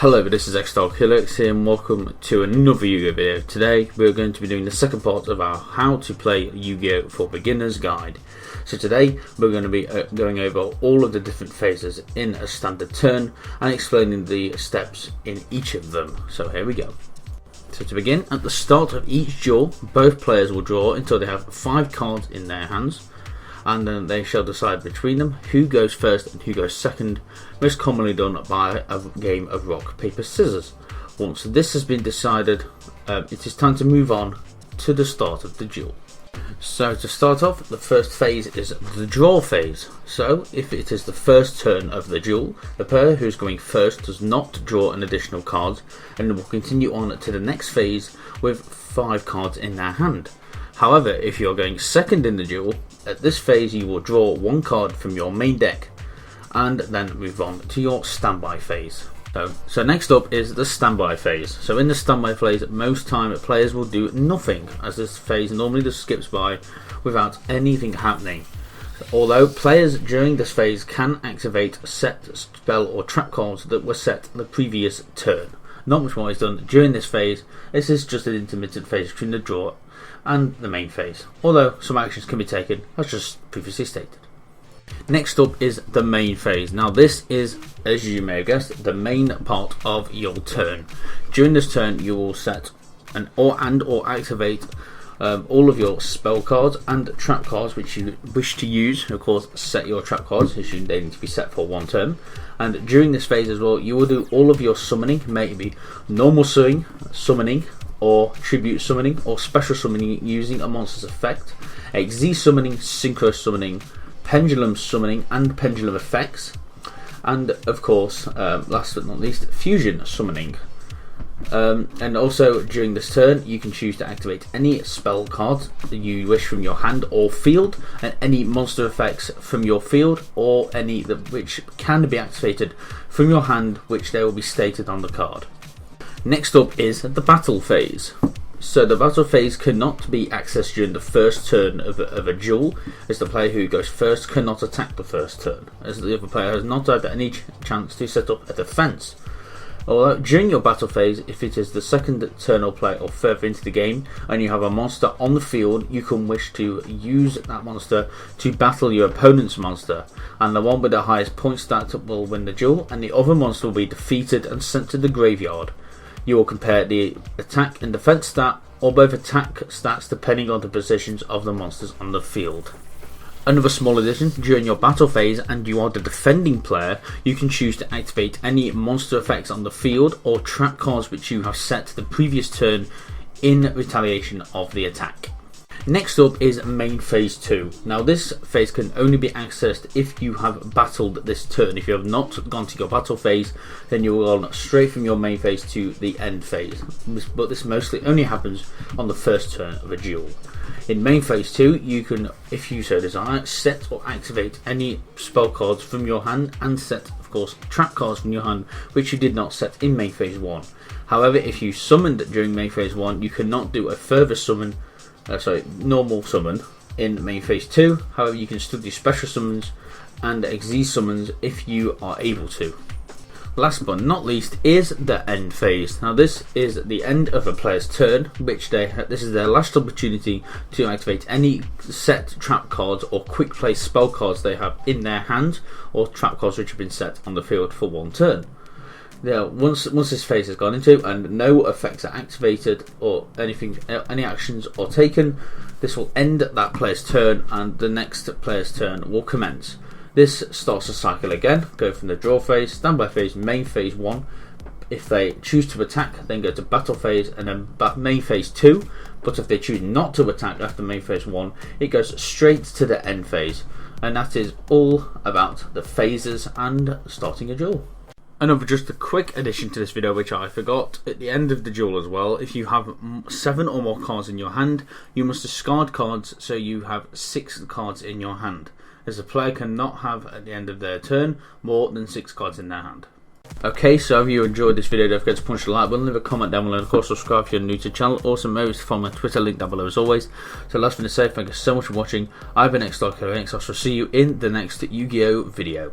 Hello, this is X-Helix here and welcome to another Yu-Gi-Oh video. Today we're going to be doing the second part of our How to Play Yu-Gi-Oh for Beginners guide. So today we're going to be going over all of the different phases in a standard turn and explaining the steps in each of them. So here we go. So to begin, at the start of each duel, both players will draw until they have 5 cards in their hands, and then they shall decide between them who goes first and who goes second, most commonly done by a game of rock, paper, scissors. Once this has been decided, it is time to move on to the start of the duel. So to start off, the first phase is the draw phase. So if it is the first turn of the duel, the player who is going first does not draw an additional card and will continue on to the next phase with 5 cards in their hand. However, if you're going second in the duel, at this phase you will draw 1 card from your main deck and then move on to your standby phase. So next up is the standby phase. So in the standby phase, most time players will do nothing, as this phase normally just skips by without anything happening. Although players during this phase can activate set spell or trap cards that were set the previous turn. Not much more is done during this phase. This is just an intermittent phase between the draw and the main phase, although some actions can be taken as just previously stated. Next up is the main phase. Now this is, as you may have guessed, the main part of your turn. During this turn you will set or activate all of your spell cards and trap cards which you wish to use. Of course, set your trap cards as they need to be set for 1 turn. And during this phase as well, you will do all of your summoning, maybe normal summoning, or tribute summoning, or special summoning using a monster's effect, XZ summoning, synchro summoning, pendulum summoning and pendulum effects, and of course, last but not least, fusion summoning. And also during this turn you can choose to activate any spell cards that you wish from your hand or field, and any monster effects from your field, or any which can be activated from your hand, which they will be stated on the card. Next up is the battle phase. So the battle phase cannot be accessed during the first turn of a duel, as the player who goes first cannot attack the first turn, as the other player has not had any chance to set up a defense. Although during your battle phase, if it is the second turn or play or further into the game and you have a monster on the field, you can wish to use that monster to battle your opponent's monster, and the one with the highest point stat will win the duel, and the other monster will be defeated and sent to the graveyard. You will compare the attack and defense stat, or both attack stats, depending on the positions of the monsters on the field. Another small addition: during your battle phase and you are the defending player, you can choose to activate any monster effects on the field or trap cards which you have set the previous turn in retaliation of the attack. Next up is main phase 2. Now this phase can only be accessed if you have battled this turn. If you have not gone to your battle phase, then you will run straight from your main phase to the end phase. But this mostly only happens on the first turn of a duel. In main phase 2, you can, if you so desire, set or activate any spell cards from your hand, and set, of course, trap cards from your hand which you did not set in main phase 1. However, if you summoned during main phase 1, you cannot do a further normal summon in main phase 2. However, you can still do special summons and XZ summons if you are able to. Last but not least is the end phase. Now this is the end of a player's turn, which this is their last opportunity to activate any set trap cards or quick play spell cards they have in their hand, or trap cards which have been set on the field for 1 turn. Now, once this phase has gone into and no effects are activated or any actions are taken, this will end that player's turn and the next player's turn will commence. This starts the cycle again, go from the draw phase, standby phase, main phase 1. If they choose to attack, then go to battle phase and then main phase 2. But if they choose not to attack after main phase 1, it goes straight to the end phase. And that is all about the phases and starting a duel. Another just a quick addition to this video which I forgot: at the end of the duel as well, if you have 7 or more cards in your hand, you must discard cards so you have 6 cards in your hand, as the player cannot have at the end of their turn more than 6 cards in their hand. Okay, so if you enjoyed this video, don't forget to punch the like button, leave a comment down below, and of course subscribe if you're new to the channel. Also remember to follow my Twitter, link down below as always. So last thing to say, thank you so much for watching. I've been X-Helix, I shall see you in the next Yu-Gi-Oh video.